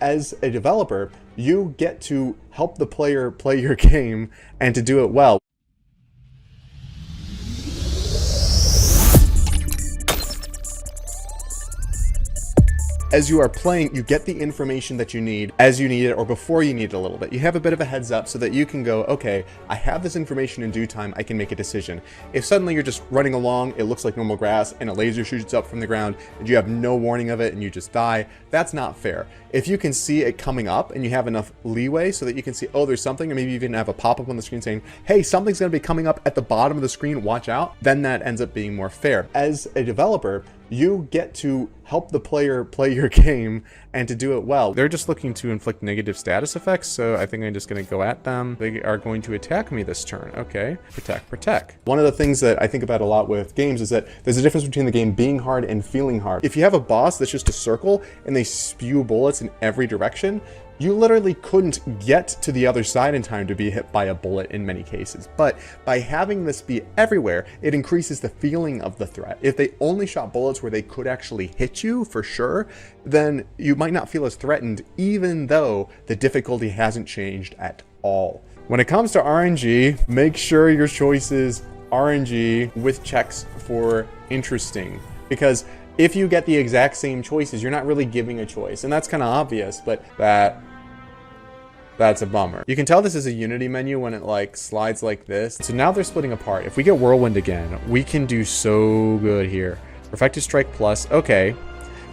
As a developer, you get to help the player play your game and to do it well. As you are playing, you get the information that you need as you need it or before you need it a little bit. You have a bit of a heads up so that you can go, okay, I have this information in due time, I can make a decision. If suddenly you're just running along, it looks like normal grass and a laser shoots up from the ground and you have no warning of it and you just die, that's not fair. If you can see it coming up and you have enough leeway so that you can see, oh, there's something, or maybe you even have a pop-up on the screen saying, hey, something's gonna be coming up at the bottom of the screen, watch out, then that ends up being more fair. As a developer, you get to help the player play your game and to do it well. They're just looking to inflict negative status effects, so I think I'm just gonna go at them. They are going to attack me this turn. Okay, protect, protect. One of the things that I think about a lot with games is that there's a difference between the game being hard and feeling hard. If you have a boss that's just a circle and they spew bullets in every direction, you literally couldn't get to the other side in time to be hit by a bullet in many cases. But by having this be everywhere, it increases the feeling of the threat. If they only shot bullets where they could actually hit you for sure, then you might not feel as threatened, even though the difficulty hasn't changed at all. When it comes to RNG, make sure your choice is RNG with checks for interesting, because if you get the exact same choices, you're not really giving a choice, and that's kind of obvious, but that's a bummer. You can tell this is a Unity menu when it like slides like this. So now they're splitting apart. If we get Whirlwind again, we can do so good here. Reflective Strike Plus, okay.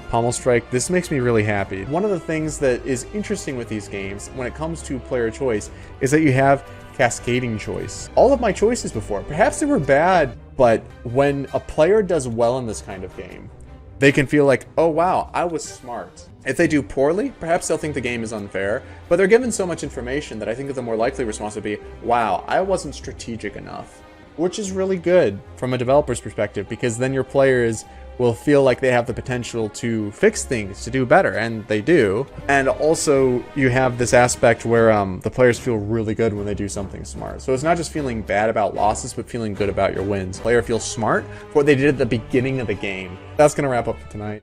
Pommel Strike, this makes me really happy. One of the things that is interesting with these games when it comes to player choice is that you have cascading choice. All of my choices before, perhaps they were bad, but when a player does well in this kind of game, they can feel like, oh wow, I was smart. If they do poorly, perhaps they'll think the game is unfair, but they're given so much information that I think that the more likely response would be, wow, I wasn't strategic enough. Which is really good from a developer's perspective, because then your players will feel like they have the potential to fix things, to do better, and they do. And also, you have this aspect where the players feel really good when they do something smart. So it's not just feeling bad about losses, but feeling good about your wins. Player feels smart for what they did at the beginning of the game. That's gonna wrap up for tonight.